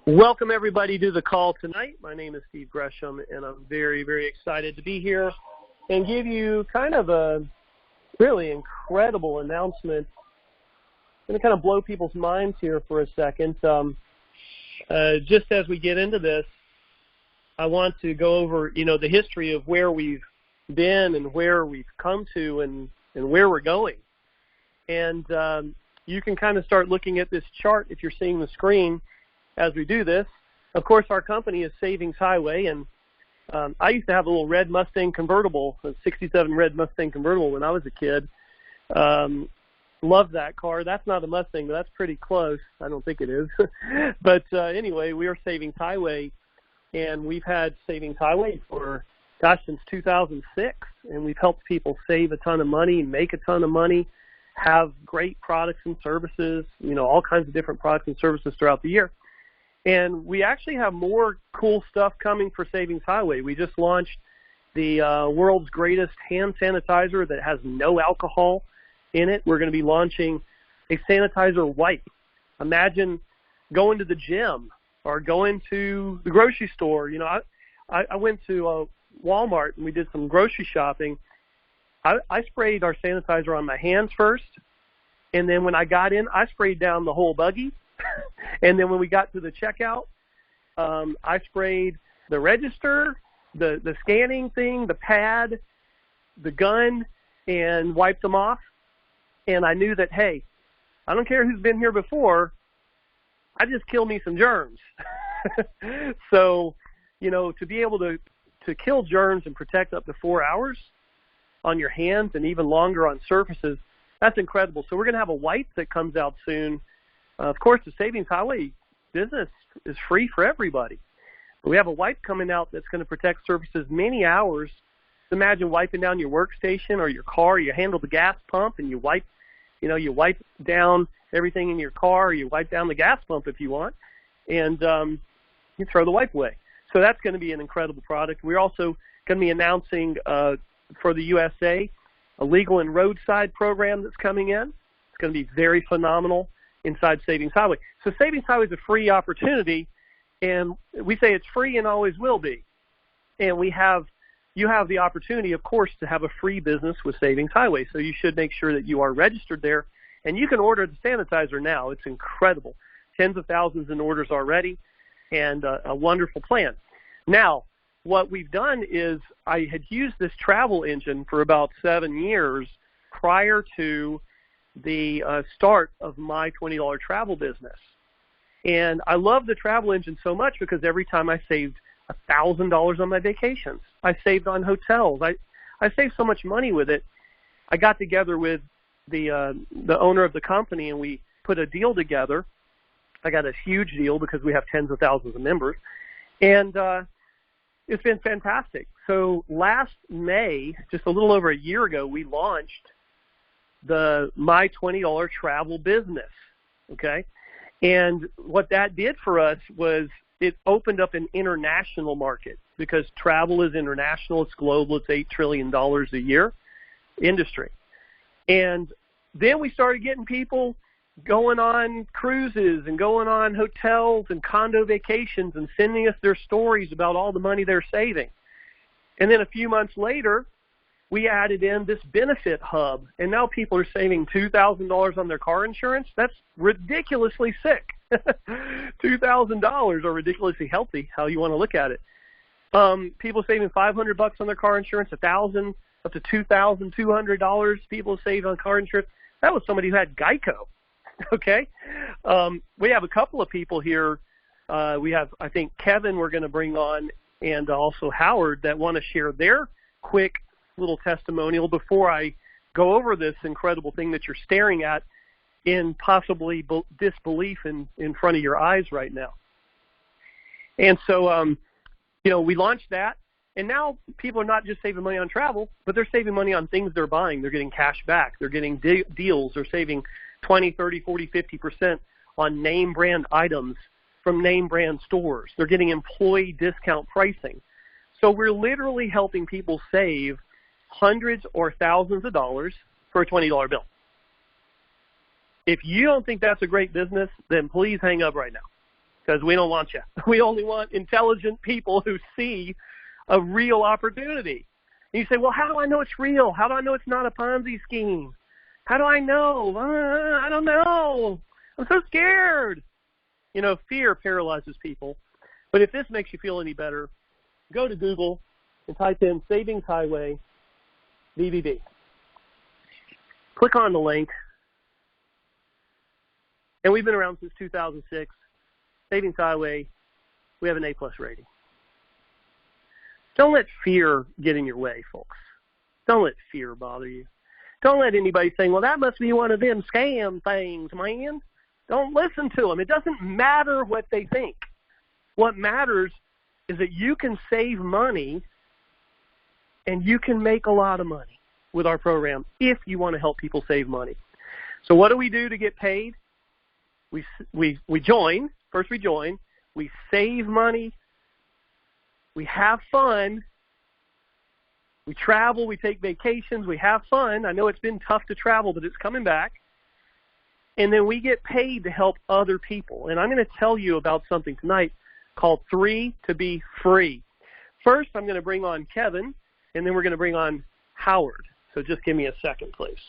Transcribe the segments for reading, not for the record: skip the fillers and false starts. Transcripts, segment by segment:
Welcome, everybody, to the call tonight. My name is Steve Gresham, and I'm very, very excited to be here and give you kind of a really incredible announcement. I'm going to kind of blow people's minds here for a second. Just as we get into this, I want to go over, the history of where we've been and where we've come to and where we're going. And you can kind of start looking at this chart if you're seeing the screen as we do this. Of course, our company is Savings Highway, and I used to have a little red Mustang convertible, a 67 red Mustang convertible when I was a kid. Loved that car. That's not a Mustang, but that's pretty close. I don't think it is. But anyway, we are Savings Highway, and we've had Savings Highway for, since 2006, and we've helped people save a ton of money, make a ton of money, have great products and services, all kinds of different products and services throughout the year. And we actually have more cool stuff coming for Savings Highway. We just launched the world's greatest hand sanitizer that has no alcohol in it. We're going to be launching a sanitizer wipe. Imagine going to the gym or going to the grocery store. I went to Walmart and we did some grocery shopping. I sprayed our sanitizer on my hands first, and then when I got in, I sprayed down the whole buggy. And then when we got to the checkout, I sprayed the register, the scanning thing, the pad, the gun, and wiped them off. And I knew that, hey, I don't care who's been here before, I just killed me some germs. So, to be able to kill germs and protect up to 4 hours on your hands and even longer on surfaces, that's incredible. So we're going to have a wipe that comes out soon. Of course, the Savings Highway business is free for everybody. But we have a wipe coming out that's going to protect surfaces many hours. Imagine wiping down your workstation or your car. You handle the gas pump and you wipe down everything in your car, or you wipe down the gas pump if you want, and you throw the wipe away. So that's going to be an incredible product. We're also going to be announcing for the USA a legal and roadside program that's coming in. It's going to be very phenomenal inside Savings Highway. So Savings Highway is a free opportunity, and we say it's free and always will be. And you have the opportunity, of course, to have a free business with Savings Highway. So you should make sure that you are registered there, and you can order the sanitizer now. It's incredible. Tens of thousands in orders already, and a wonderful plan. Now, what we've done is I had used this travel engine for about 7 years prior to the start of my $20 travel business. And I love the travel engine so much because every time I saved $1,000 on my vacations, I saved on hotels. I saved so much money with it. I got together with the owner of the company, and we put a deal together. I got a huge deal because we have tens of thousands of members. And it's been fantastic. So last May, just a little over a year ago, we launched the My $20 Travel business, okay? And what that did for us was it opened up an international market because travel is international, it's global, it's $8 trillion a year industry. And then we started getting people going on cruises and going on hotels and condo vacations and sending us their stories about all the money they're saving. And then a few months later, we added in this benefit hub, and now people are saving $2,000 on their car insurance. That's ridiculously sick. $2,000 or ridiculously healthy, how you want to look at it. People saving $500 on their car insurance, $1,000 up to $2,200 people save on car insurance. That was somebody who had Geico. Okay, we have a couple of people here. We have, I think, Kevin we're going to bring on, and also Howard, that want to share their quick little testimonial before I go over this incredible thing that you're staring at in possibly disbelief in front of your eyes right now. And so, we launched that, and now people are not just saving money on travel, but they're saving money on things they're buying. They're getting cash back. They're getting deals. They're saving 20, 30, 40, 50% on name brand items from name brand stores. They're getting employee discount pricing. So we're literally helping people save hundreds or thousands of dollars for a $20 bill. If you don't think that's a great business, then please hang up right now. because we don't want you. We only want intelligent people who see a real opportunity. And you say, well, how do I know it's real? How do I know it's not a Ponzi scheme? How do I know? I don't know. I'm so scared. You know, fear paralyzes people. But if this makes you feel any better, go to Google and type in Savings Highway BBB. Click on the link. And we've been around since 2006. Savings Highway, we have an A+ rating. Don't let fear get in your way, folks. Don't let fear bother you. Don't let anybody say, well, that must be one of them scam things, man. Don't listen to them. It doesn't matter what they think. What matters is that you can save money and you can make a lot of money with our program if you want to help people save money. So what do we do to get paid? We join. First we join. We save money. We have fun. We travel. We take vacations. We have fun. I know it's been tough to travel, but it's coming back. And then we get paid to help other people. And I'm going to tell you about something tonight called 3 to be free. First, I'm going to bring on Kevin, and then we're going to bring on Howard. So just give me a second, please.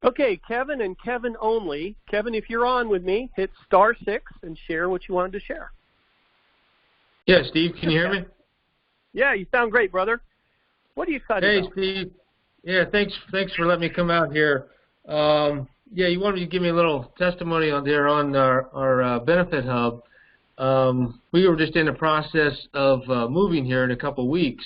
Okay, Kevin and Kevin only. Kevin, if you're on with me, hit *6 and share what you wanted to share. Yeah, Steve, can you hear me? Yeah, you sound great, brother. What are you excited about? Hey, Steve. Yeah, thanks for letting me come out here. Yeah, you wanted to give me a little testimony on there on our benefit hub. We were just in the process of moving here in a couple of weeks,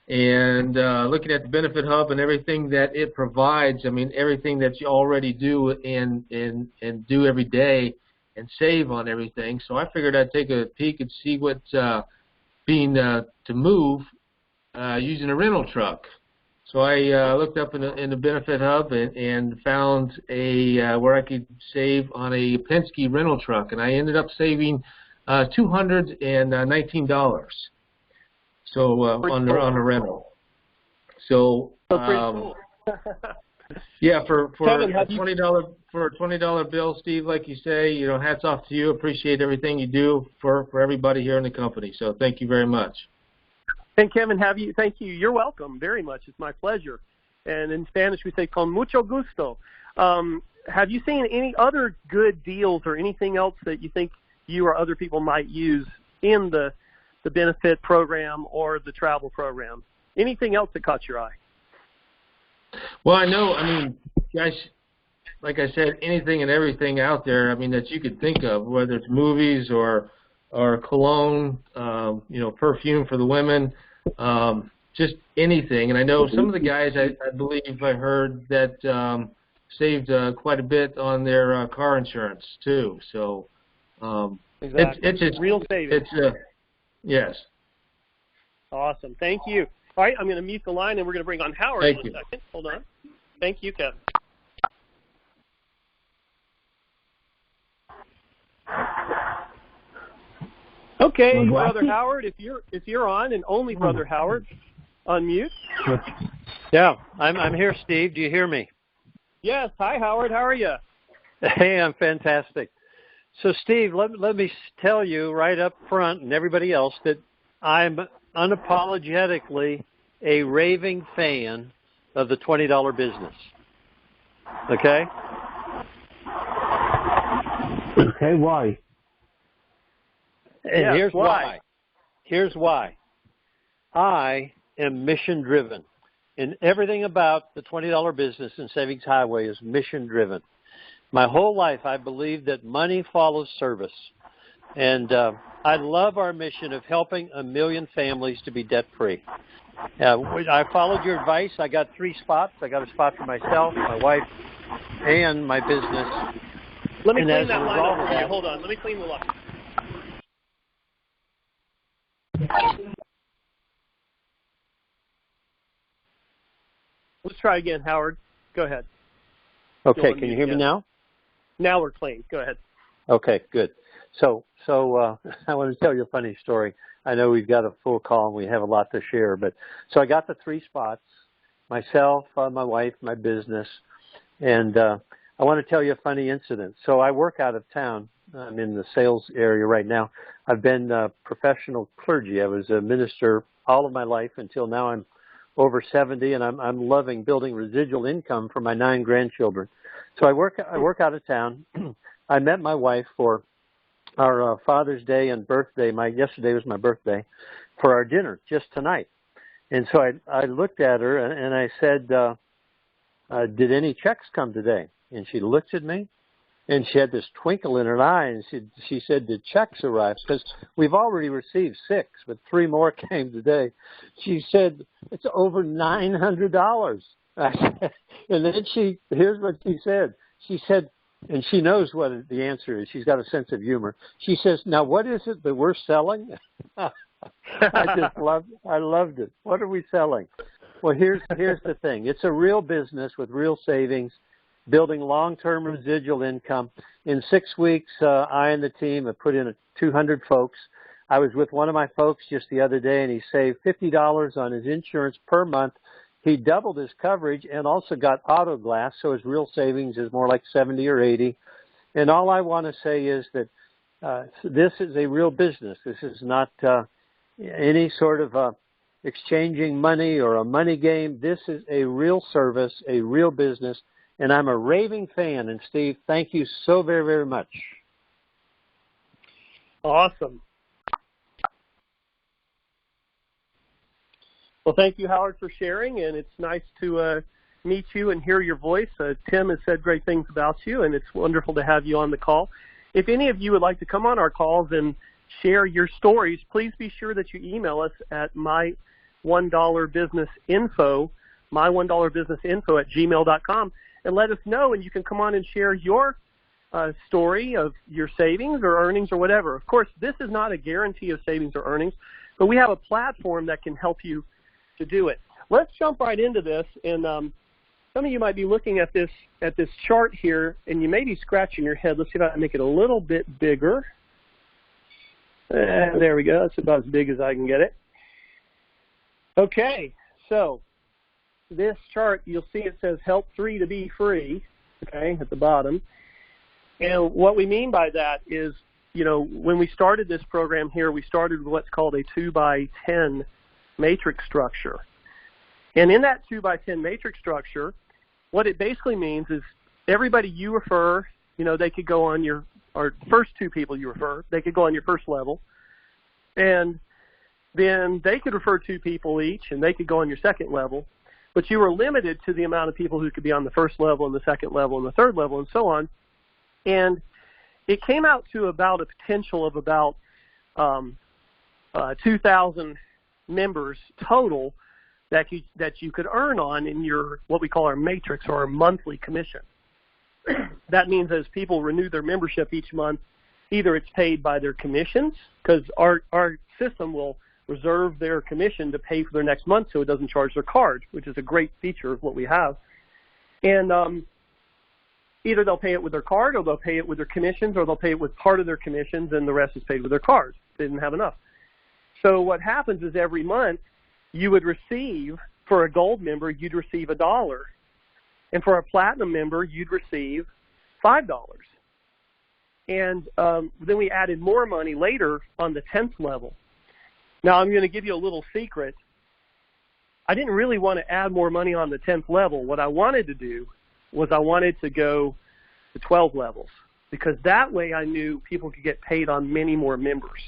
and looking at the benefit hub and everything that it provides. I mean, everything that you already do and do every day and save on everything. So I figured I'd take a peek and see what's being to move using a rental truck. So I looked up in the benefit hub and found where I could save on a Penske rental truck, and I ended up saving $219. So on the rental. So cool. yeah, for Kevin, a $20 bill, Steve, like you say, you know, hats off to you. Appreciate everything you do for everybody here in the company. So thank you very much. And Kevin, thank you. You're welcome very much. It's my pleasure. And in Spanish we say con mucho gusto. Have you seen any other good deals or anything else that you think you or other people might use in the benefit program or the travel program? Anything else that caught your eye? Well, I know, I mean, guys, like I said, anything and everything out there, I mean, that you could think of, whether it's movies or cologne, you know, perfume for the women, just anything. And I know some of the guys, I believe I heard that saved quite a bit on their car insurance too. So exactly. It's real savings. Yes. Awesome. Thank you. All right, I'm going to mute the line, and we're going to bring on Howard in a second. Hold on. Thank you, Kevin. Okay, Brother Howard, if you're on, and only Brother Howard, unmute. Yeah, I'm here, Steve. Do you hear me? Yes. Hi, Howard. How are you? Hey, I'm fantastic. So, Steve, let me tell you right up front, and everybody else, that I'm unapologetically a raving fan of the $20 business. Okay? Okay, why? And here's why. Here's why. I am mission-driven. And everything about the $20 business and Savings Highway is mission-driven. My whole life, I believe that money follows service. And I love our mission of helping 1 million families to be debt-free. I followed your advice. I got 3 spots. I got a spot for myself, my wife, and my business. Let me clean that line up for you. Hold on. Let me clean the line. Let's try again, Howard. Go ahead. Okay, can you hear me now? Now we're clean. Go ahead. Okay, good. So I want to tell you a funny story. I know we've got a full call and we have a lot to share, but so I got the 3 spots, myself, my wife, my business, and I want to tell you a funny incident. So I work out of town. I'm in the sales area right now. I've been professional clergy. I was a minister all of my life until now. I'm over 70, and I'm loving building residual income for my 9 grandchildren. So I work out of town. I met my wife for our Father's Day and birthday. Yesterday was my birthday, for our dinner just tonight. And so I looked at her and I said, "Did any checks come today?" And she looked at me, and she had this twinkle in her eye, and she said, "Did checks arrive?" Because we've already received 6, but 3 more came today. She said, "It's over $900." And then here's what she said. She said, and she knows what the answer is. She's got a sense of humor. She says, "Now, what is it that we're selling?" I loved it. What are we selling? Well, here's the thing. It's a real business with real savings, building long-term residual income. In 6 weeks, I and the team have put in 200 folks. I was with one of my folks just the other day, and he saved $50 on his insurance per month. He doubled his coverage and also got auto glass, so his real savings is more like 70 or 80. And all I want to say is that this is a real business. This is not any sort of exchanging money or a money game. This is a real service, a real business, and I'm a raving fan. And Steve, thank you so very, very much. Awesome. Well, thank you, Howard, for sharing, and it's nice to meet you and hear your voice. Tim has said great things about you, and it's wonderful to have you on the call. If any of you would like to come on our calls and share your stories, please be sure that you email us at my$1businessinfo, my$1businessinfo@gmail.com, and let us know, and you can come on and share your story of your savings or earnings or whatever. Of course, this is not a guarantee of savings or earnings, but we have a platform that can help you to do it. Let's jump right into this, and some of you might be looking at this chart here, and you may be scratching your head. Let's see if I can make it a little bit bigger. There we go. That's about as big as I can get it. Okay, so this chart, you'll see it says help 3 to be free, okay, at the bottom. And what we mean by that is, when we started this program here, we started with what's called a 2x10 matrix structure. And in that 2x10 matrix structure, what it basically means is everybody you refer, they could go on or first 2 people you refer, they could go on your first level, and then they could refer 2 people each, and they could go on your second level, but you were limited to the amount of people who could be on the first level and the second level and the third level and so on. And it came out to about a potential of about 2,000 members total that you could earn on in your, what we call our matrix, or our monthly commission. That means as people renew their membership each month, either it's paid by their commissions, because our system will reserve their commission to pay for their next month so it doesn't charge their card, which is a great feature of what we have. And either they'll pay it with their card, or they'll pay it with their commissions, or they'll pay it with part of their commissions and the rest is paid with their card. They didn't have enough. So what happens is every month you would receive, for a gold member, you'd receive $1. And for a platinum member, you'd receive $5. And then we added more money later on the 10th level. Now, I'm going to give you a little secret. I didn't really want to add more money on the 10th level. What I wanted to do was I wanted to go to 12 levels, because that way I knew people could get paid on many more members.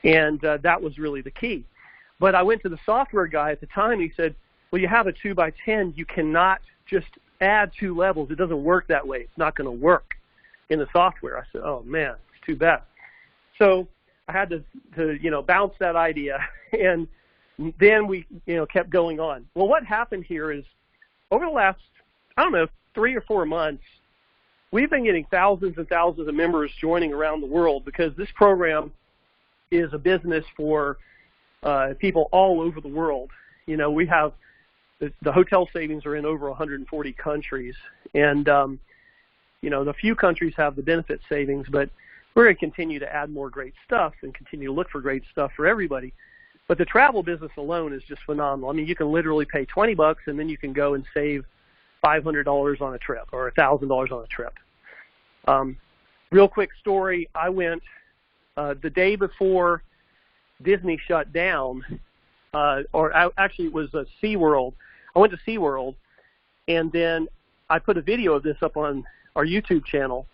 And that was really the key. But I went to the software guy at the time, and he said, well, you have a 2x10. You cannot just add 2 levels. It doesn't work that way. It's not going to work in the software. I said, oh, man, it's too bad. So I had to bounce that idea, and then we kept going on. Well, what happened here is over the last, 3 or 4 months, we've been getting thousands and thousands of members joining around the world, because this program is a business for people all over the world. We have the hotel savings are in over 140 countries, and the few countries have the benefit savings, but we're going to continue to add more great stuff and continue to look for great stuff for everybody. But the travel business alone is just phenomenal. I mean, you can literally pay $20 and then you can go and save $500 on a trip or $1,000 on a trip. Real quick story, I went the day before Disney shut down, actually it was SeaWorld. I went to SeaWorld, and then I put a video of this up on our YouTube channel,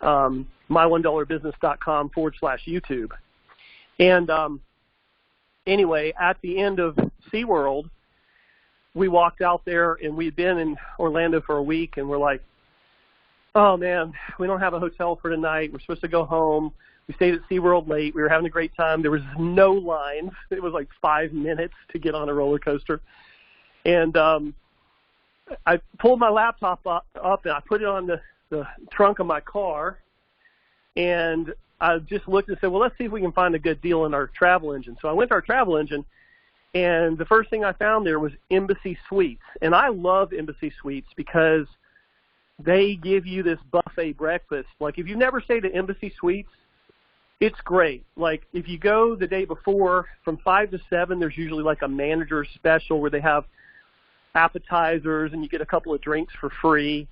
my$1business.com/YouTube. And anyway, at the end of SeaWorld, we walked out there, and we'd been in Orlando for a week, and we're like, oh, man, we don't have a hotel for tonight. We're supposed to go home. We stayed at SeaWorld late. We were having a great time. There was no lines. It was like 5 minutes to get on a roller coaster. And I pulled my laptop up and I put it on the trunk of my car. And I just looked and said, well, let's see if we can find a good deal in our travel engine. So I went to our travel engine, and the first thing I found there was Embassy Suites. And I love Embassy Suites because they give you this buffet breakfast. Like, if you've never stayed at Embassy Suites, it's great. Like, if you go the day before from 5 to 7, there's usually like a manager's special where they have appetizers and you get a couple of drinks for free.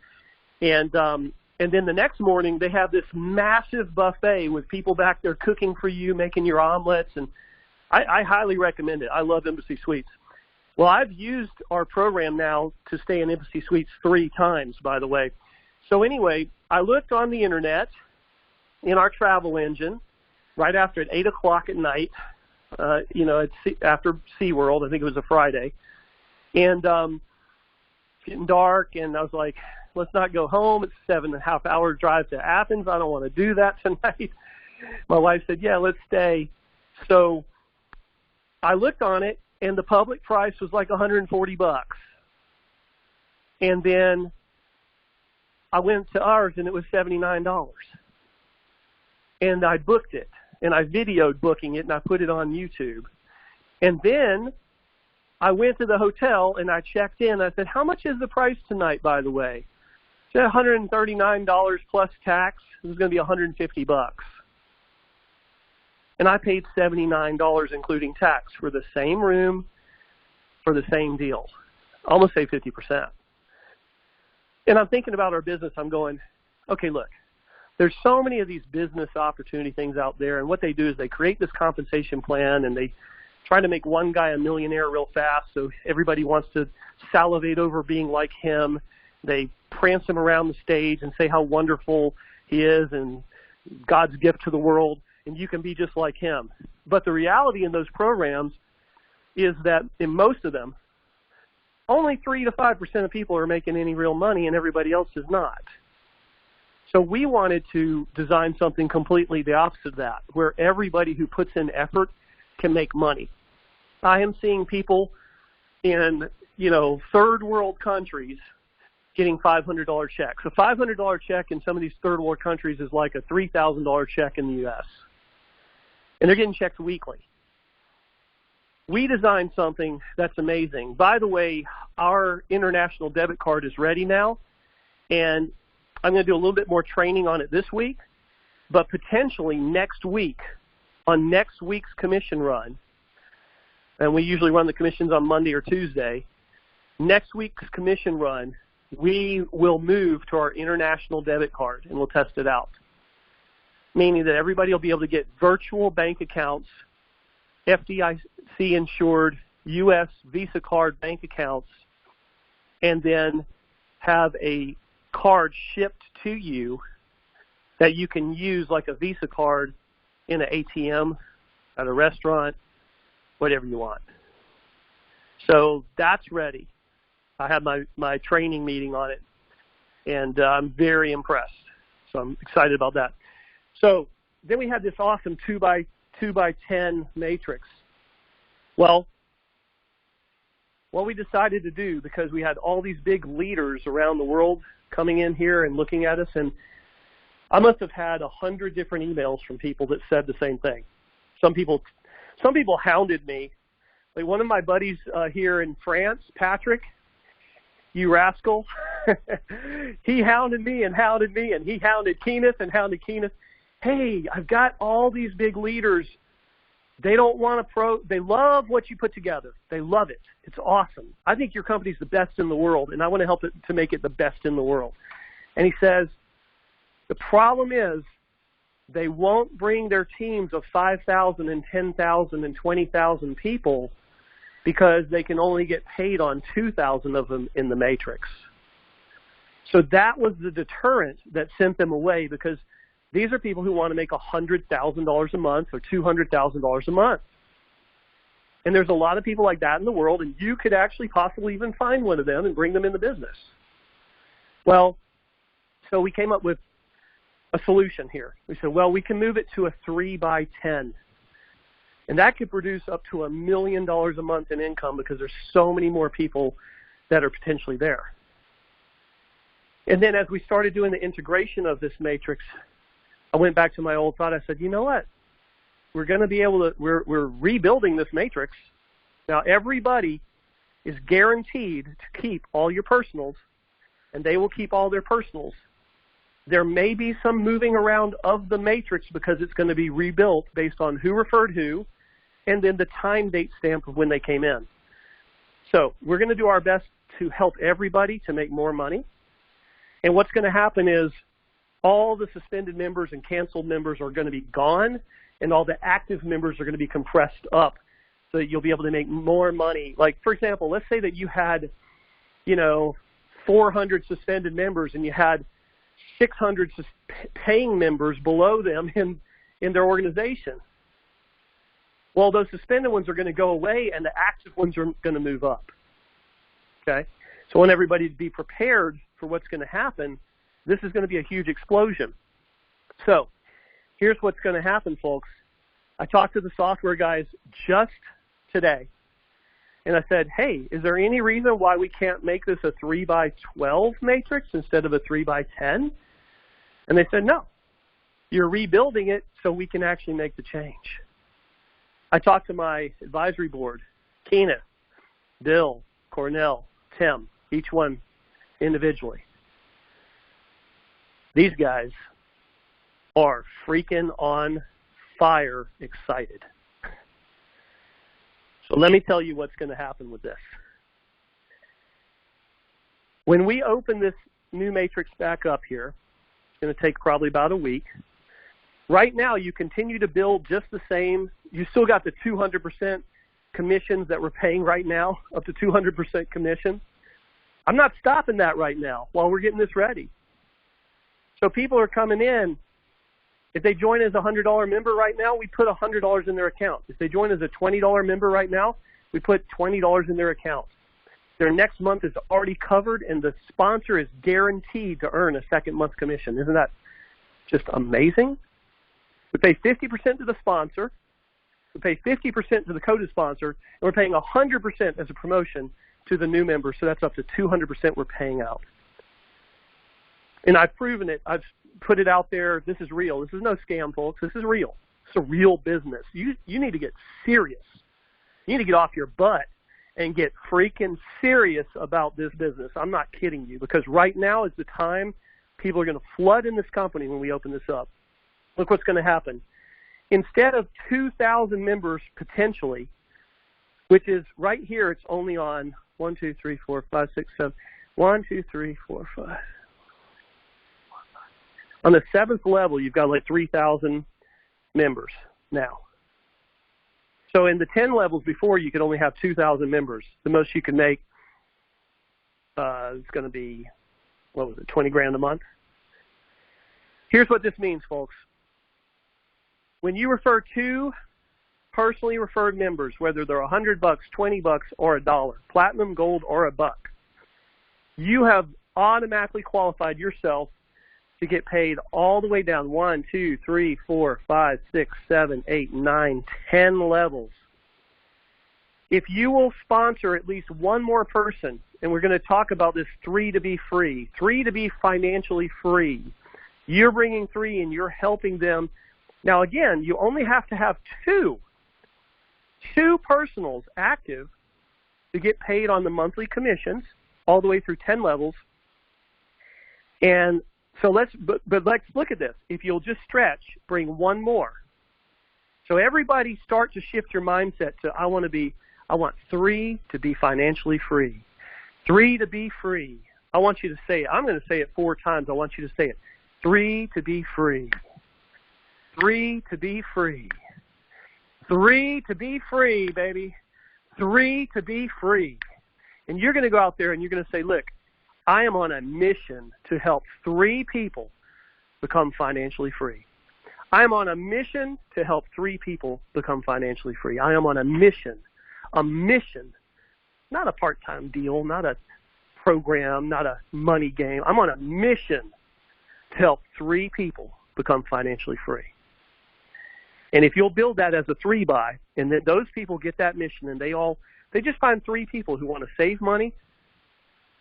And then the next morning they have this massive buffet with people back there cooking for you, making your omelets. And I highly recommend it. I love Embassy Suites. Well, I've used our program now to stay in Embassy Suites 3 times, by the way. So anyway, I looked on the internet in our travel engine right after at 8 o'clock at night, after SeaWorld. I think it was a Friday. And getting dark, and I was like, let's not go home. It's a 7.5-hour drive to Athens. I don't want to do that tonight. My wife said, yeah, let's stay. So I looked on it, and the public price was like $140. And then I went to ours, and it was $79. And I booked it, and I videoed booking it, and I put it on YouTube. And then I went to the hotel, and I checked in. I said, how much is the price tonight, by the way? She said $139 plus tax. It was going to be $150. And I paid $79, including tax, for the same room, for the same deal. Almost say 50%. And I'm thinking about our business. I'm going, okay, look, there's so many of these business opportunity things out there, and what they do is they create this compensation plan, and they try to make one guy a millionaire real fast, so everybody wants to salivate over being like him. They prance him around the stage and say how wonderful he is and God's gift to the world, and you can be just like him. But the reality in those programs is that in most of them, only 3 to 5% of people are making any real money, and everybody else is not. So we wanted to design something completely the opposite of that, where everybody who puts in effort can make money. I am seeing people in, third world countries getting $500 checks. A $500 check in some of these third world countries is like a $3,000 check in the U.S. And they're getting checks weekly. We designed something that's amazing. By the way, our international debit card is ready now, and I'm going to do a little bit more training on it this week, but potentially next week, on next week's commission run, and we usually run the commissions on Monday or Tuesday, next week's commission run, we will move to our international debit card, and we'll test it out, meaning that everybody will be able to get virtual bank accounts, FDIC-insured U.S. Visa card bank accounts, and then have a card shipped to you that you can use like a Visa card in an ATM, at a restaurant, whatever you want. So that's ready. I had my training meeting on it, and I'm very impressed. So I'm excited about that. So then we had this awesome 2x10 matrix. Well, what we decided to do, because we had all these big leaders around the world coming in here and looking at us, and I must have had 100 different emails from people that said the same thing. Some people hounded me. Like one of my buddies here in France, Patrick, you rascal, he hounded me, and he hounded Kenneth, and hounded Kenneth. hey, I've got all these big leaders. They don't want to they love what you put together. They love it. It's awesome. I think your company's the best in the world, and I want to help it to make it the best in the world. And he says, the problem is they won't bring their teams of 5,000 and 10,000 and 20,000 people because they can only get paid on 2,000 of them in the matrix. So that was the deterrent that sent them away, because these are people who want to make $100,000 a month or $200,000 a month. And there's a lot of people like that in the world, and you could actually possibly even find one of them and bring them in the business. Well, so we came up with a solution here. We said, well, we can move it to a 3x10. And that could produce up to $1 million a month in income, because there's so many more people that are potentially there. And then as we started doing the integration of this matrix, I went back to my old thought. I said, you know what? We're going to be able to, we're rebuilding this matrix. Now everybody is guaranteed to keep all your personals, and they will keep all their personals. There may be some moving around of the matrix because it's going to be rebuilt based on who referred who, and then the time date stamp of when they came in. So we're going to do our best to help everybody to make more money. And what's going to happen is all the suspended members and canceled members are going to be gone, and all the active members are going to be compressed up so that you'll be able to make more money. Like, for example, let's say that you had, 400 suspended members, and you had 600 paying members below them in their organization. Well, those suspended ones are going to go away, and the active ones are going to move up. Okay? So I want everybody to be prepared for what's going to happen. This is going to be a huge explosion. So here's what's going to happen, folks. I talked to the software guys just today, and I said, hey, is there any reason why we can't make this a 3x12 matrix instead of a 3x10? And they said, no. You're rebuilding it so we can actually make the change. I talked to my advisory board, Keenan, Bill, Cornell, Tim, each one individually. These guys are freaking on fire excited. So let me tell you what's going to happen with this. When we open this new matrix back up here, it's going to take probably about a week. Right now, you continue to build just the same. You still got the 200% commissions that we're paying right now, up to 200% commission. I'm not stopping that right now while we're getting this ready. So people are coming in. If they join as a $100 member right now, we put $100 in their account. If they join as a $20 member right now, we put $20 in their account. Their next month is already covered, and the sponsor is guaranteed to earn a second month commission. Isn't that just amazing? We pay 50% to the sponsor. We pay 50% to the coded sponsor, and we're paying 100% as a promotion to the new member, so that's up to 200% we're paying out. And I've proven it. I've put it out there. This is real. This is no scam, folks. This is real. It's a real business. You need to get serious. You need to get off your butt and get freaking serious about this business. I'm not kidding you, because right now is the time people are going to flood in this company when we open this up. Look what's going to happen. Instead of 2,000 members potentially, which is right here, it's only on 1, 2, 3, 4, 5, 6, 7. 1, 2, 3, 4, 5. On the 7th level, you've got like 3,000 members now. So in the 10 levels before, you could only have 2,000 members. The most you can make is going to be, 20 grand a month? Here's what this means, folks. When you refer two personally referred members, whether they're $100, $20, or $1, platinum, gold, or $1, you have automatically qualified yourself to get paid all the way down 1, 2, 3, 4, 5, 6, 7, 8, 9, 10 levels. If you will sponsor at least one more person, and we're going to talk about this 3 to be free, 3 to be financially free. You're bringing 3 and you're helping them. Now, again, you only have to have two personals active to get paid on the monthly commissions all the way through 10 levels. And So let's look at this. If you'll just stretch, bring one more. So everybody start to shift your mindset to I want 3 to be financially free. 3 to be free. I want you to say it. I'm going to say it 4 times. I want you to say it. 3 to be free. 3 to be free. 3 to be free, baby. 3 to be free. And you're going to go out there and you're going to say, look, I am on a mission to help 3 people become financially free. I am on a mission to help 3 people become financially free. I am on a mission, not a part-time deal, not a program, not a money game. I'm on a mission to help 3 people become financially free. And if you'll build that as a 3-by, and then those people get that mission, and they just find 3 people who want to save money,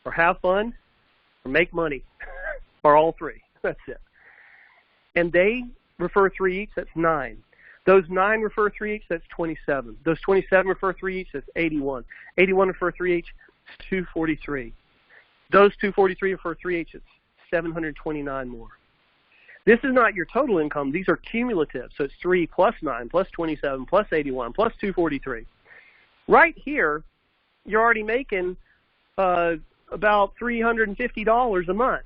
or have fun, or make money, or all 3. That's it. And they refer 3 each, that's 9. Those 9 refer 3 each, that's 27. Those 27 refer 3 each, that's 81. 81 refer 3 each, it's 243. Those 243 refer 3 each, it's 729 more. This is not your total income. These are cumulative. So it's 3 plus 9 plus 27 plus 81 plus 243. Right here, you're already making about $350 a month.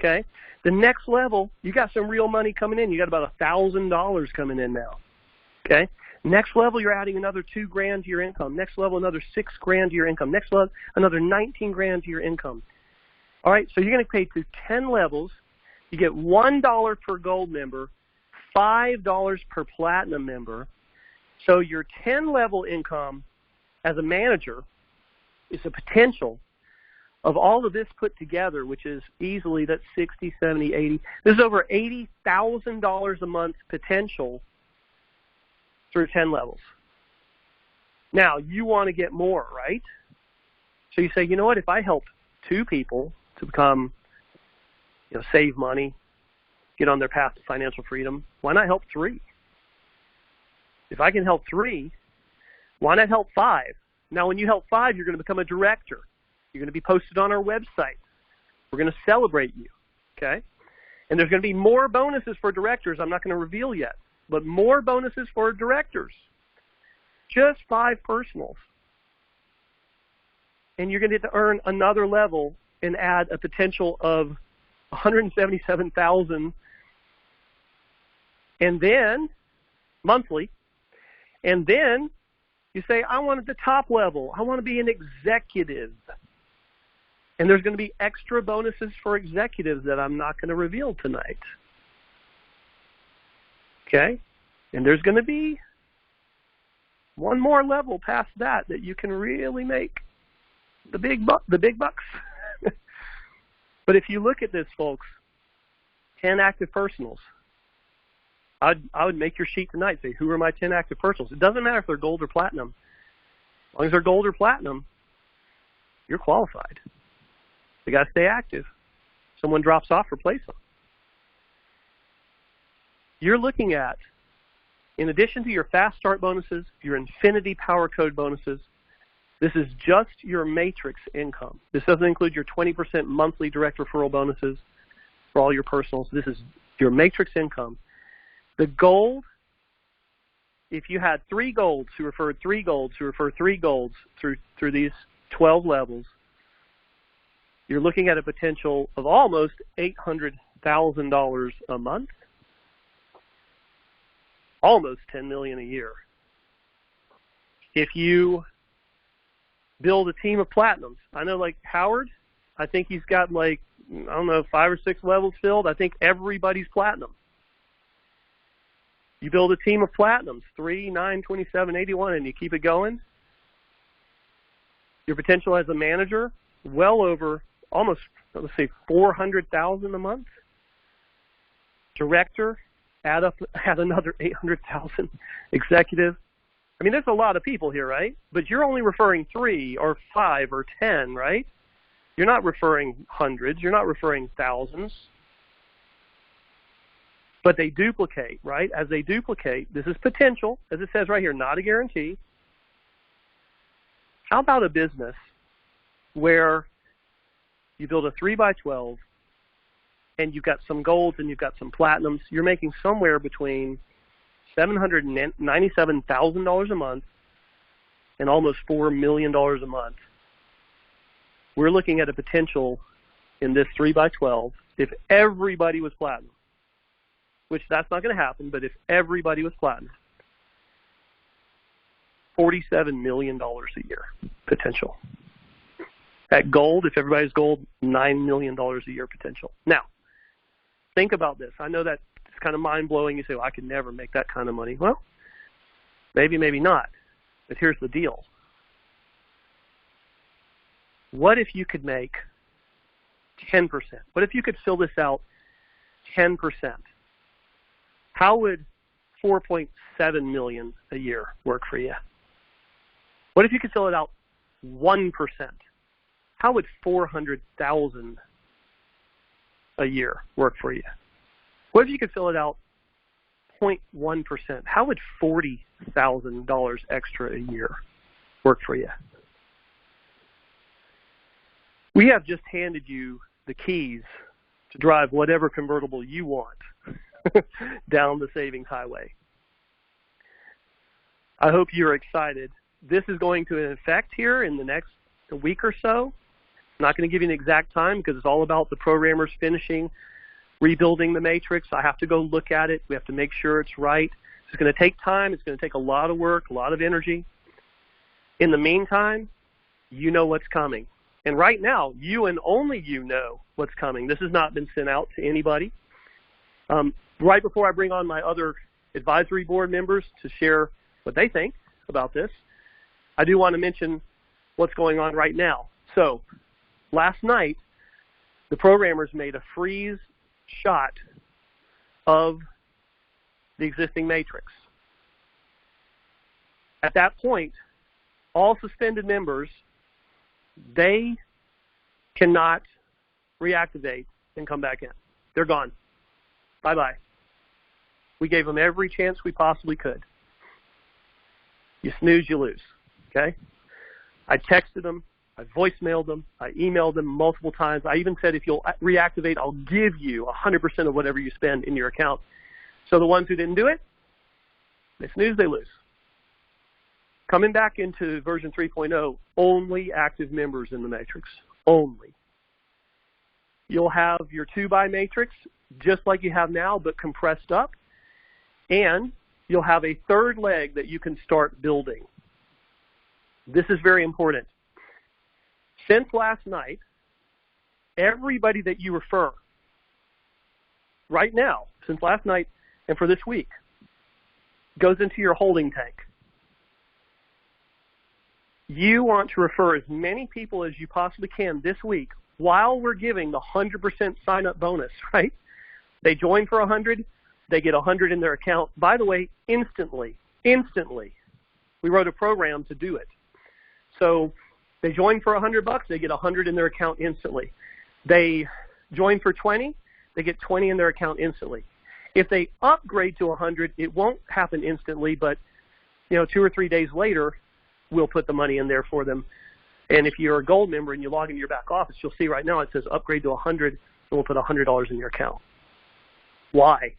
Okay? The next level, you got some real money coming in. You got about $1,000 coming in now. Okay? Next level, you're adding another $2,000 to your income. Next level, another $6,000 to your income. Next level, another $19,000 to your income. All right, so you're going to pay through 10 levels. You get $1 per gold member, $5 per platinum member. So your 10-level income as a manager is a potential of all of this put together, which is easily, that's 60, 70, 80. This is over $80,000 a month potential through 10 levels. Now, you want to get more, right? So you say, you know what, if I help 2 people to become, save money, get on their path to financial freedom, why not help 3? If I can help 3, why not help 5? Now, when you help 5, you're going to become a director. You're going to be posted on our website. We're going to celebrate you, okay? And there's going to be more bonuses for directors I'm not going to reveal yet, but more bonuses for directors. Just 5 personals. And you're going to get to earn another level and add a potential of $177,000, and then monthly, and then you say, I want at the top level. I want to be an executive. And there's going to be extra bonuses for executives that I'm not going to reveal tonight. Okay? And there's going to be one more level past that you can really make the big bucks. But if you look at this, folks, 10 active personals, I would make your sheet tonight, say, who are my 10 active personals? It doesn't matter if they're gold or platinum. As long as they're gold or platinum, you're qualified. They got to stay active. Someone drops off, replace them. You're looking at, in addition to your fast start bonuses, your infinity power code bonuses, this is just your matrix income. This doesn't include your 20% monthly direct referral bonuses for all your personals. This is your matrix income. The gold, if you had 3 golds who referred 3 golds who referred 3 golds through these 12 levels, you're looking at a potential of almost $800,000 a month, almost $10 million a year. If you build a team of platinums, I know like Howard, I think he's got 5 or 6 levels filled. I think everybody's platinum. You build a team of platinums, 3, 9, 27, 81, and you keep it going. Your potential as a manager, well over almost, let's say, $400,000 a month. Director, add another $800,000. Executive. I mean, there's a lot of people here, right? But you're only referring 3 or 5 or 10, right? You're not referring hundreds. You're not referring thousands. But they duplicate, right? As they duplicate, this is potential, as it says right here, not a guarantee. How about a business where you build a 3x12, and you've got some golds and you've got some platinums, you're making somewhere between $797,000 a month and almost $4 million a month. We're looking at a potential in this 3x12, if everybody was platinum, which that's not going to happen, but if everybody was platinum, $47 million a year potential. At gold, if everybody's gold, $9 million a year potential. Now, think about this. I know that it's kind of mind-blowing. You say, well, I could never make that kind of money. Well, maybe, maybe not. But here's the deal. What if you could make 10%? What if you could fill this out 10%? How would $4.7 million a year work for you? What if you could fill it out 1%? How would $400,000 a year work for you? What if you could fill it out 0.1%? How would $40,000 extra a year work for you? We have just handed you the keys to drive whatever convertible you want down the savings highway. I hope you're excited. This is going to affect here in the next week or so. I'm not going to give you an exact time because it's all about the programmers finishing, rebuilding the matrix. I have to go look at it. We have to make sure it's right. It's going to take time. It's going to take a lot of work, a lot of energy. In the meantime, you know what's coming. And right now, you and only you know what's coming. This has not been sent out to anybody. Right before I bring on my other advisory board members to share what they think about this, I do want to mention what's going on right now. So last night, the programmers made a freeze shot of the existing matrix. At that point, all suspended members, they cannot reactivate and come back in. They're gone. Bye-bye. We gave them every chance we possibly could. You snooze, you lose. Okay? I texted them. I voicemailed them. I emailed them multiple times. I even said, if you'll reactivate, I'll give you 100% of whatever you spend in your account. So the ones who didn't do it, they snooze, they lose. Coming back into version 3.0, only active members in the matrix. Only. You'll have your 2x matrix just like you have now, but compressed up. And you'll have a third leg that you can start building. This is very important. Since last night, everybody that you refer right now, since last night and for this week, goes into your holding tank. You want to refer as many people as you possibly can this week while we're giving the 100% sign-up bonus, right? They join for 100, they get 100 in their account. By the way, instantly. We wrote a program to do it. So they join for $100, they get 100 in their account instantly. They join for 20, they get 20 in their account instantly. If they upgrade to 100, it won't happen instantly, but 2 or 3 days later, we'll put the money in there for them. And if you're a gold member and you log into your back office, you'll see right now it says upgrade to 100, and we'll put $100 in your account. Why?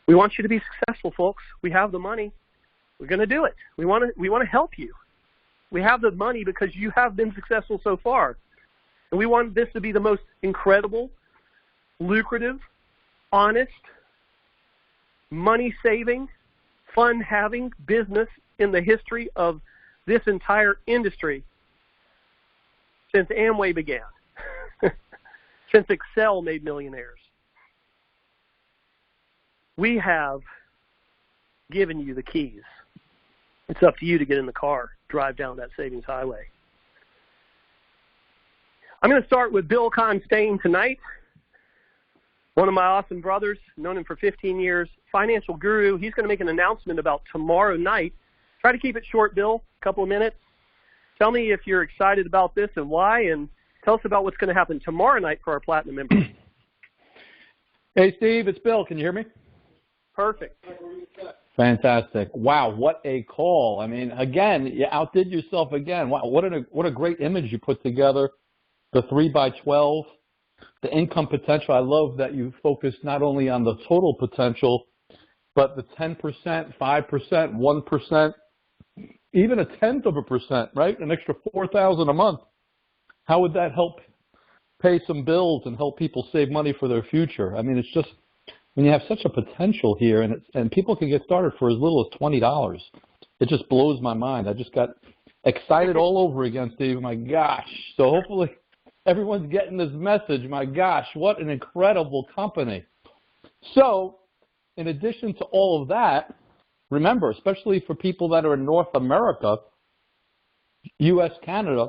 We want you to be successful, folks. We have the money. We're going to do it. We want to help you. We have the money because you have been successful so far. And we want this to be the most incredible, lucrative, honest, money-saving, fun-having business in the history of this entire industry since Amway began, since Excel made millionaires. We have given you the keys. It's up to you to get in the car, drive down that savings highway. I'm going to start with Bill Constein tonight. One of my awesome brothers, known him for 15 years, financial guru. He's going to make an announcement about tomorrow night. Try to keep it short, Bill, a couple of minutes. Tell me if you're excited about this and why, and tell us about what's going to happen tomorrow night for our Platinum members. Hey, Steve, it's Bill. Can you hear me? Perfect. Fantastic. Wow, what a call. I mean, again, you outdid yourself again. Wow, what a great image you put together, the 3x12. the income potential. I love that you focus not only on the total potential, but the 10%, 5%, 1%, even 0.1%, right? An extra $4,000 a month. How would that help pay some bills and help people save money for their future? I mean, it's just when you have such a potential here, and people can get started for as little as $20. It just blows my mind. I just got excited all over again, Steve. My gosh. So hopefully everyone's getting this message. My gosh, what an incredible company. So in addition to all of that, remember, especially for people that are in North America, U.S., Canada,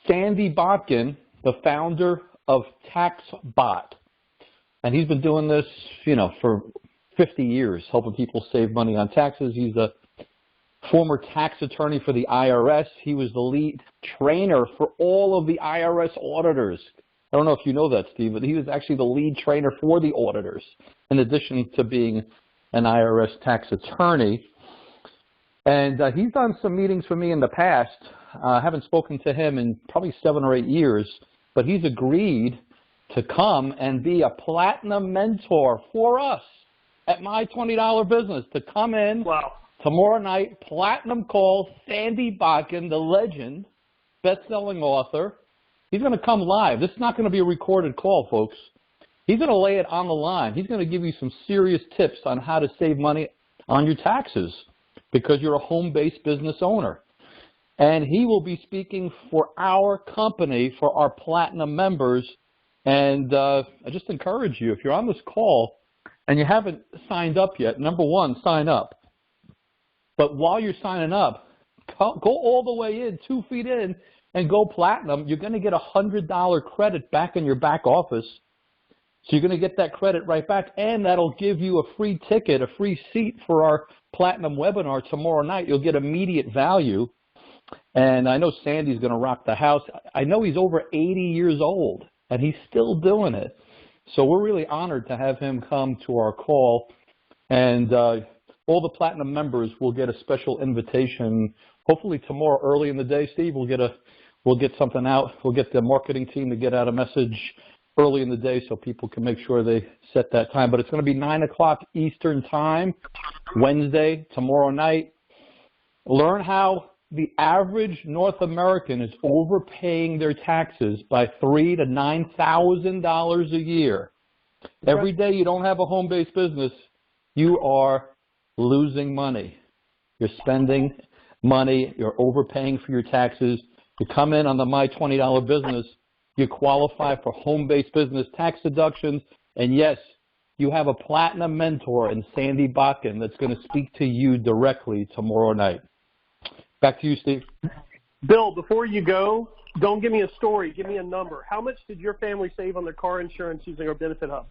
Sandy Botkin, the founder of TaxBot, and he's been doing this, for 50 years, helping people save money on taxes. He's a former tax attorney for the IRS. He was the lead trainer for all of the IRS auditors. I don't know if you know that, Steve, but he was actually the lead trainer for the auditors, in addition to being an IRS tax attorney. And he's done some meetings for me in the past. I haven't spoken to him in probably 7 or 8 years, but he's agreed to come and be a platinum mentor for us at My $20 Business, to come in tomorrow night, platinum call, Sandy Botkin, the legend, best-selling author. He's going to come live. This is not going to be a recorded call, folks. He's going to lay it on the line. He's going to give you some serious tips on how to save money on your taxes because you're a home-based business owner. And he will be speaking for our company, for our platinum members. And I just encourage you, if you're on this call and you haven't signed up yet, number one, sign up. But while you're signing up, go all the way in, 2 feet in, and go platinum. You're going to get a $100 credit back in your back office. So you're going to get that credit right back, and that'll give you a free ticket, a free seat for our platinum webinar tomorrow night. You'll get immediate value. And I know Sandy's going to rock the house. I know he's over 80 years old, and he's still doing it. So we're really honored to have him come to our call. And all the platinum members will get a special invitation. Hopefully tomorrow early in the day, Steve, we'll get something out. We'll get the marketing team to get out a message early in the day so people can make sure they set that time. But it's going to be 9 o'clock Eastern time, Wednesday, tomorrow night. Learn how the average North American is overpaying their taxes by $3,000 to $9,000 a year. Every day you don't have a home-based business, you are losing money. You're spending money. You're overpaying for your taxes. You come in on the My $20 Business, you qualify for home-based business tax deductions, and yes, you have a platinum mentor in Sandy Botkin that's going to speak to you directly tomorrow night. Back to you, Steve. Bill, before you go, don't give me a story. Give me a number. How much did your family save on their car insurance using our Benefit Hub?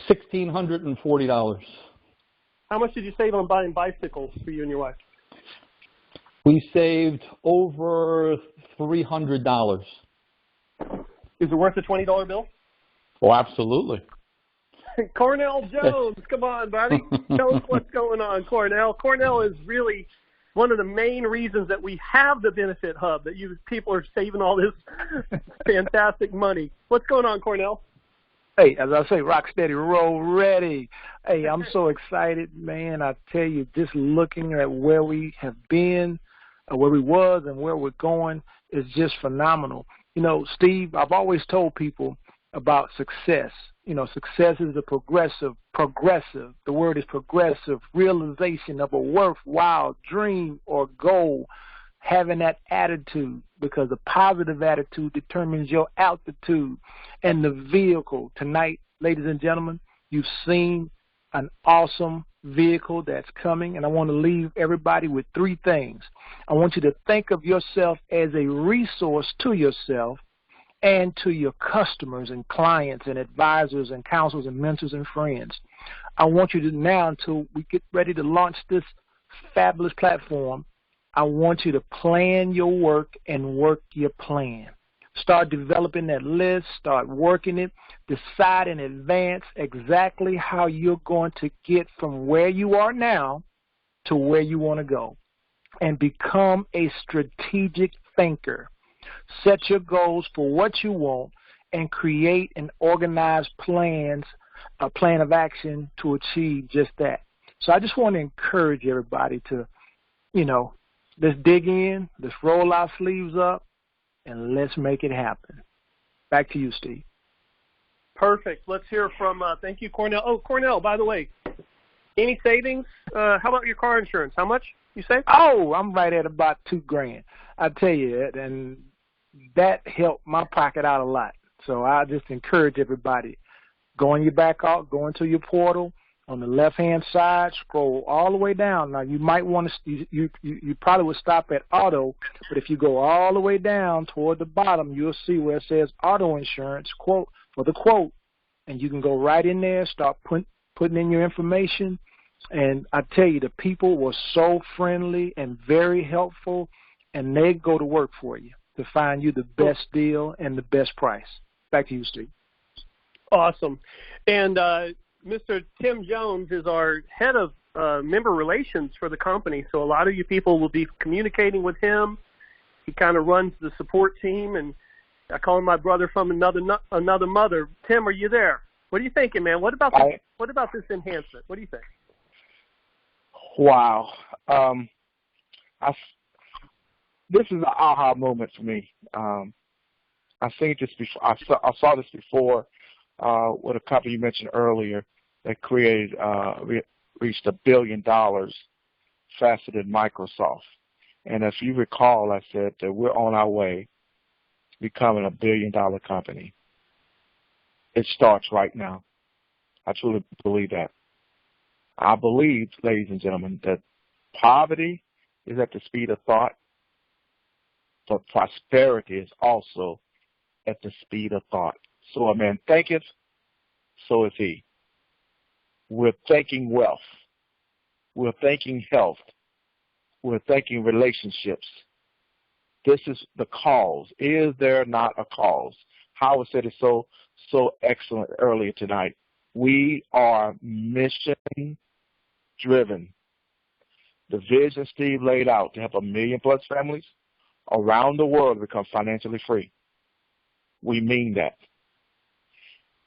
$1,640. How much did you save on buying bicycles for you and your wife? We saved over $300. Is it worth the $20 bill? Oh, absolutely. Cornell Jones, come on, buddy. Tell us what's going on, Cornell. Cornell is really one of the main reasons that we have the Benefit Hub, that you people are saving all this fantastic money. What's going on, Cornell? Hey, as I say, rock steady, roll ready. Hey, I'm so excited, man. I tell you, just looking at where we have been, where we was, and where we're going is just phenomenal. You know, Steve, I've always told people about success. You know, success is a progressive. The word is progressive, realization of a worthwhile dream or goal, having that attitude, because a positive attitude determines your altitude and the vehicle. Tonight, ladies and gentlemen, you've seen an awesome vehicle that's coming, and I want to leave everybody with 3 things. I want you to think of yourself as a resource to yourself and to your customers and clients and advisors and counselors and mentors and friends. I want you to now, until we get ready to launch this fabulous platform, I want you to plan your work and work your plan. Start developing that list, start working it, decide in advance exactly how you're going to get from where you are now to where you want to go, and become a strategic thinker. set your goals for what you want, and create and organize plans, a plan of action to achieve just that. So I just want to encourage everybody to, let's dig in, let's roll our sleeves up, and let's make it happen. Back to you, Steve. Perfect. Let's hear from, thank you, Cornell. Oh, Cornell, by the way, any savings? How about your car insurance? How much you save? Oh, I'm right at about $2,000. I tell you, and that helped my pocket out a lot. So I just encourage everybody, go into your portal. On the left-hand side, scroll all the way down. Now, you might want to, you probably would stop at auto, but if you go all the way down toward the bottom, you'll see where it says auto insurance quote for the quote, and you can go right in there, start putting in your information. And I tell you, the people were so friendly and very helpful, and they go to work for you to find you the best deal and the best price. Back to you, Steve. Awesome. And Mr. Tim Jones is our head of member relations for the company, so a lot of you people will be communicating with him. He kind of runs the support team, and I call him my brother from another mother. Tim, are you there? What are you thinking, man? What about this enhancement? What do you think? Wow. This is an aha moment for me. I seen this before. I saw this before with a company you mentioned earlier that created reached $1 billion faster than Microsoft. And if you recall, I said that we're on our way to becoming $1 billion company. It starts right now. I truly believe that. I believe, ladies and gentlemen, that poverty is at the speed of thought, but prosperity is also at the speed of thought. So a man thinketh, so is he. We're thinking wealth. We're thinking health. We're thinking relationships. This is the cause. Is there not a cause? Howard said it so excellent earlier tonight. We are mission-driven. The vision Steve laid out to help 1 million+ families around the world become financially free. We mean that.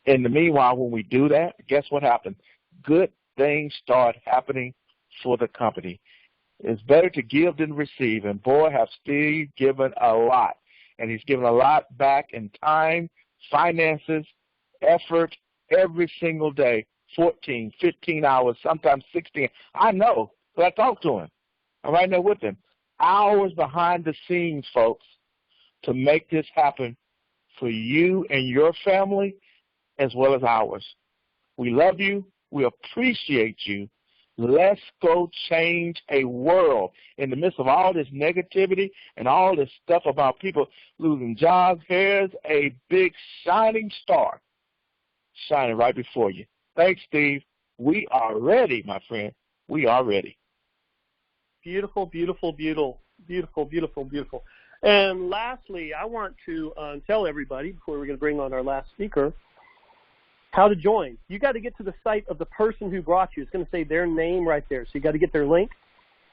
In the meanwhile, when we do that, guess what happens? Good things start happening for the company. It's better to give than receive, and boy, has Steve given a lot. And he's given a lot back in time, finances, effort, every single day, 14, 15 hours, sometimes 16. I know, but I talk to him. I'm right there with him. Hours behind the scenes, folks, to make this happen for you and your family as well as ours. We love you. We appreciate you. Let's go change a world in the midst of all this negativity and all this stuff about people losing jobs. Here's a big shining star shining right before you. Thanks, Steve. We are ready, my friend. We are ready. Beautiful, beautiful, beautiful, beautiful, beautiful, beautiful. And lastly, I want to tell everybody, before we're going to bring on our last speaker, how to join. You got to get to the site of the person who brought you. It's going to say their name right there. So you got to get their link.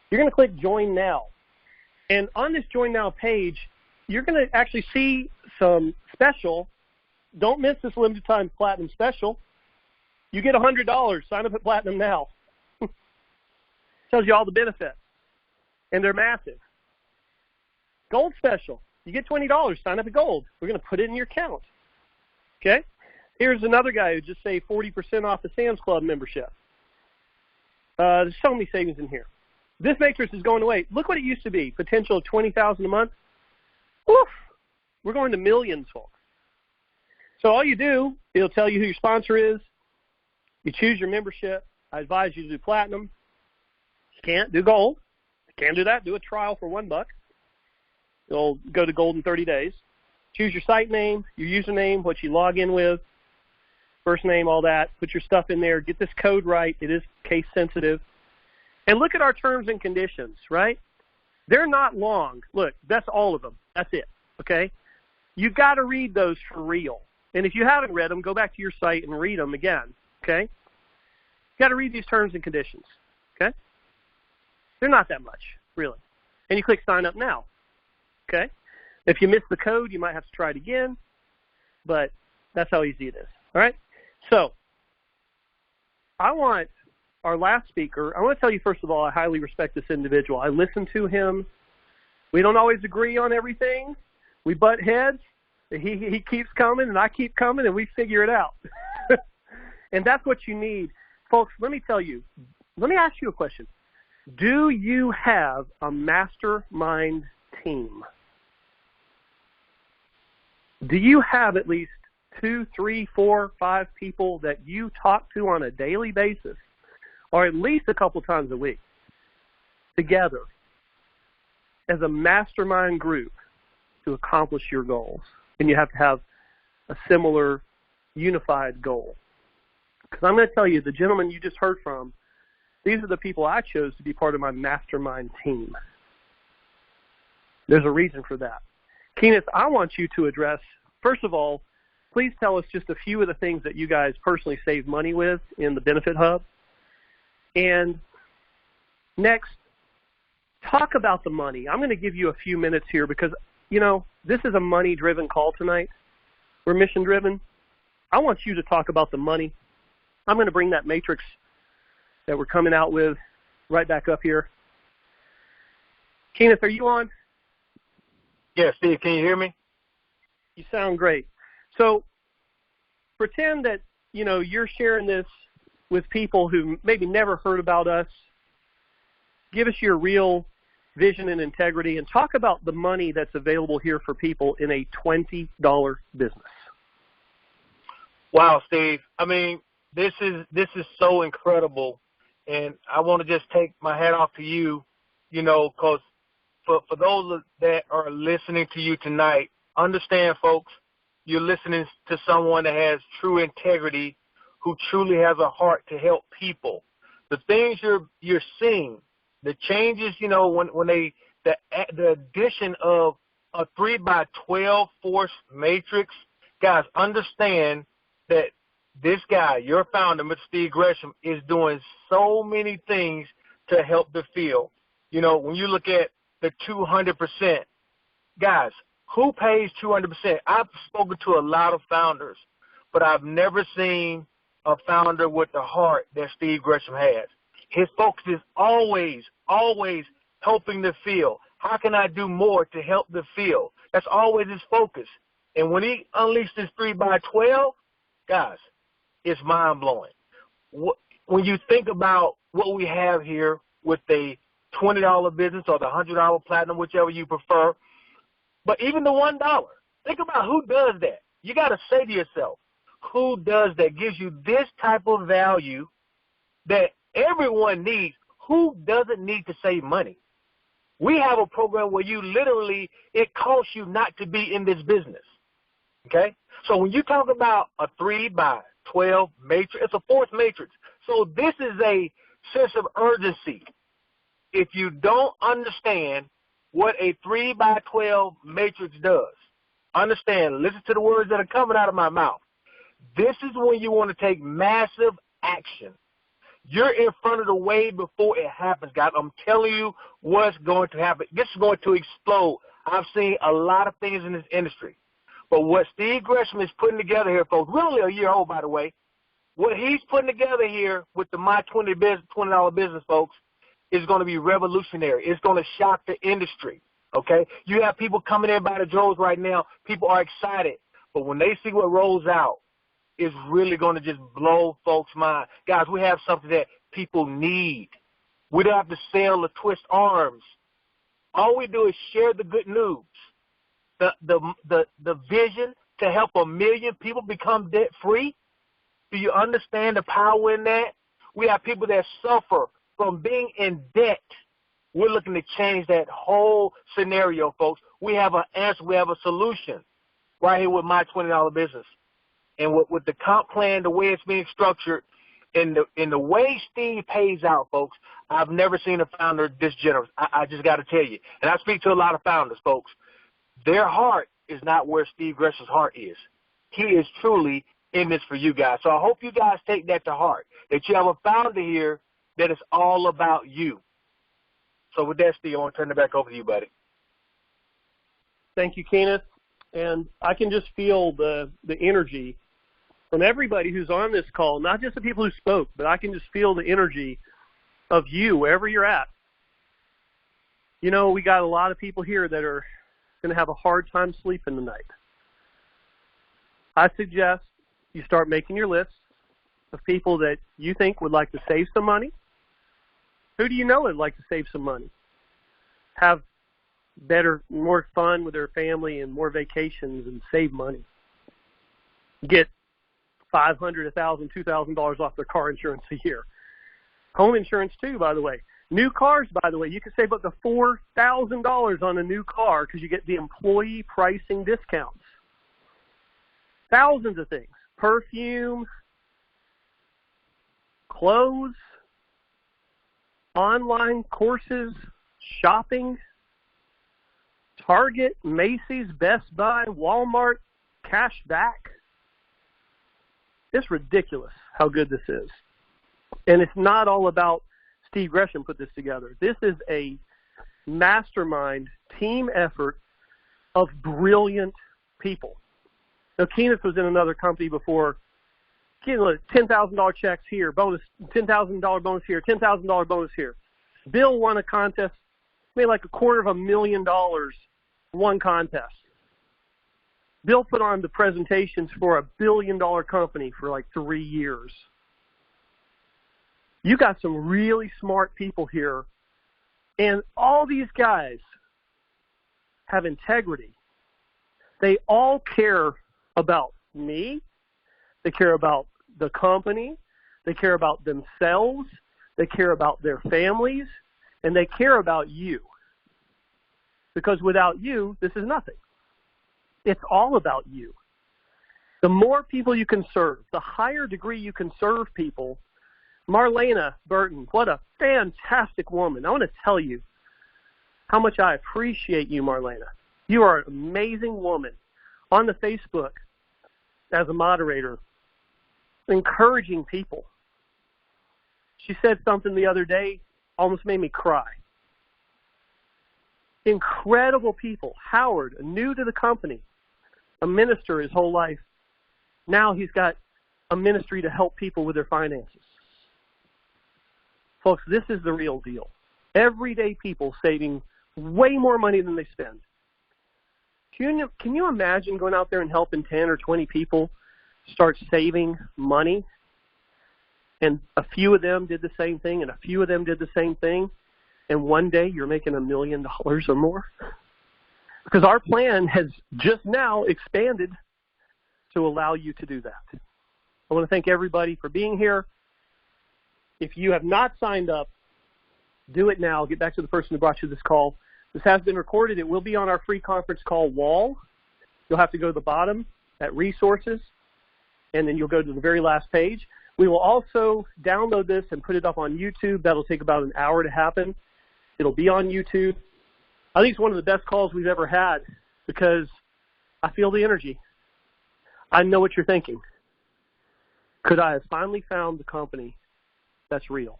You're going to click Join Now. And on this Join Now page, you're going to actually see some special. Don't miss this limited time Platinum special. You get $100. Sign up at Platinum now. Tells you all the benefits. And they're massive. Gold special. You get $20. Sign up at Gold. We're going to put it in your account. Okay? Here's another guy who just saved 40% off the Sam's Club membership. There's so many savings in here. This matrix is going away. Look what it used to be. Potential of $20,000 a month. Woof! We're going to millions, folks. So all you do, it'll tell you who your sponsor is. You choose your membership. I advise you to do Platinum. You can't do Gold. You can't do that. Do a trial for $1. You'll go to Gold in 30 days. Choose your site name, your username, what you log in with, first name, all that. Put your stuff in there. Get this code right. It is case sensitive. And look at our terms and conditions, right? They're not long. Look, that's all of them. That's it, okay? You've got to read those for real. And if you haven't read them, go back to your site and read them again, okay? You've got to read these terms and conditions, okay? They're not that much, really. And you click Sign Up Now, okay? If you miss the code, you might have to try it again, but that's how easy it is. All right? So I want our last speaker, I want to tell you, first of all, I highly respect this individual. I listen to him. We don't always agree on everything. We butt heads. He keeps coming, and I keep coming, and we figure it out. And that's what you need. Folks, let me tell you, let me ask you a question. Do you have a mastermind team? Do you have at least 2, 3, 4, 5 people that you talk to on a daily basis, or at least a couple times a week, together as a mastermind group to accomplish your goals? And you have to have a similar unified goal. Because I'm going to tell you, the gentleman you just heard from, these are the people I chose to be part of my mastermind team. There's a reason for that. Kenneth, I want you to address, first of all, please tell us just a few of the things that you guys personally save money with in the Benefit Hub. And next, talk about the money. I'm going to give you a few minutes here because, you know, this is a money-driven call tonight. We're mission-driven. I want you to talk about the money. I'm going to bring that matrix that we're coming out with right back up here. Kenneth, are you on? Yeah, Steve, can you hear me? You sound great. So pretend that, you know, you're sharing this with people who maybe never heard about us. Give us your real vision and integrity, and talk about the money that's available here for people in a $20 business. Wow, Steve. I mean, this is so incredible, and I want to just take my hat off to you, you know, because for those that are listening to you tonight, understand, folks, you're listening to someone that has true integrity, who truly has a heart to help people. The things you're seeing, the changes, you know, when the addition of a 3x12 force matrix, guys, understand that this guy, your founder, Mr. Steve Gresham, is doing so many things to help the field. You know, when you look at the 200%, guys, who pays 200%? I've spoken to a lot of founders, but I've never seen a founder with the heart that Steve Gresham has. His focus is always helping the field. How can I do more to help the field? That's always his focus. And when he unleashed this 3x12, guys, it's mind-blowing. When you think about what we have here with the $20 business or the $100 platinum, whichever you prefer, but even the $1, think about who does that. You got to say to yourself, who does that, gives you this type of value that everyone needs? Who doesn't need to save money? We have a program where you literally, it costs you not to be in this business, okay? So when you talk about a 3x12 matrix, it's a fourth matrix. So this is a sense of urgency. If you don't understand what a 3x12 matrix does, understand, listen to the words that are coming out of my mouth. This is when you want to take massive action. You're in front of the wave before it happens, guys. I'm telling you what's going to happen. This is going to explode. I've seen a lot of things in this industry. But what Steve Gresham is putting together here, folks, we're only a year old, by the way. What he's putting together here with the My $20 business, folks, is going to be revolutionary. It's going to shock the industry, okay? You have people coming in by the droves right now. People are excited. But when they see what rolls out, it's really going to just blow folks' mind. Guys, we have something that people need. We don't have to sell or twist arms. All we do is share the good news. The vision to help 1 million people become debt-free. Do you understand the power in that? We have people that suffer from being in debt. We're looking to change that whole scenario, folks. We have an answer. We have a solution right here with My $20 business. And with the comp plan, the way it's being structured, and the way Steve pays out, folks, I've never seen a founder this generous. I just got to tell you. And I speak to a lot of founders, folks. Their heart is not where Steve Gresham's heart is. He is truly in this for you guys. So I hope you guys take that to heart, that you have a founder here that is all about you. So with that, Steve, I want to turn it back over to you, buddy. Thank you, Kenneth. And I can just feel the energy from everybody who's on this call, not just the people who spoke, but I can just feel the energy of you wherever you're at. You know, we got a lot of people here that are going to have a hard time sleeping tonight. I suggest you start making your list of people that you think would like to save some money. Who do you know would like to save some money? Have better, more fun with their family and more vacations and save money. Get $500, $1,000, $2,000 off their car insurance a year. Home insurance too, by the way. New cars, by the way, you can save up to $4,000 on a new car because you get the employee pricing discounts. Thousands of things. Perfume, clothes, online courses, shopping, Target, Macy's, Best Buy, Walmart, cash back. It's ridiculous how good this is. And it's not all about Steve Gresham put this together. This is a mastermind team effort of brilliant people. Now, Kenneth was in another company before. $10,000 checks here, bonus, $10,000 bonus here, $10,000 bonus here. Bill won a contest, made like $250,000 one contest. Bill put on the presentations for $1 billion company for like 3 years. You got some really smart people here, and all these guys have integrity. They all care about me. They care about the company. They care about themselves. They care about their families. And they care about you. Because without you, this is nothing. It's all about you. The more people you can serve, the higher degree you can serve people. Marlena Burton, what a fantastic woman. I want to tell you how much I appreciate you, Marlena. You are an amazing woman. On the Facebook, as a moderator, encouraging people. She said something the other day, almost made me cry. Incredible people. Howard, new to the company, a minister his whole life. Now he's got a ministry to help people with their finances. Folks, this is the real deal. Everyday people saving way more money than they spend. Can you imagine going out there and helping 10 or 20 people start saving money? And a few of them did the same thing, and a few of them did the same thing, and one day you're making $1 million or more? Because our plan has just now expanded to allow you to do that. I want to thank everybody for being here. If you have not signed up, do it now. Get back to the person who brought you this call. This has been recorded. It will be on our free conference call wall. You'll have to go to the bottom at resources, and then you'll go to the very last page. We will also download this and put it up on YouTube. That'll take about an hour to happen. It'll be on YouTube. I think it's one of the best calls we've ever had because I feel the energy. I know what you're thinking. Could I have finally found the company that's real?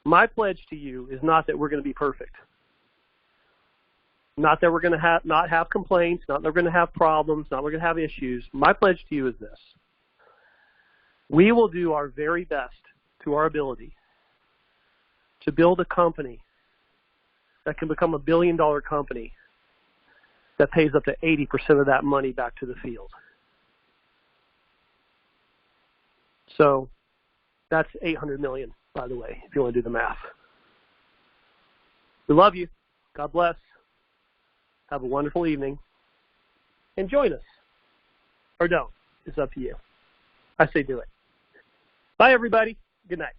My pledge to you is not that we're going to be perfect. Not that we're going to not have complaints, not that we're going to have problems, not that we're going to have issues. My pledge to you is this. We will do our very best to our ability to build a company that can become $1 billion company that pays up to 80% of that money back to the field. So that's $800 million, by the way, if you want to do the math. We love you. God bless. Have a wonderful evening. And join us. Or don't. It's up to you. I say do it. Bye, everybody. Good night.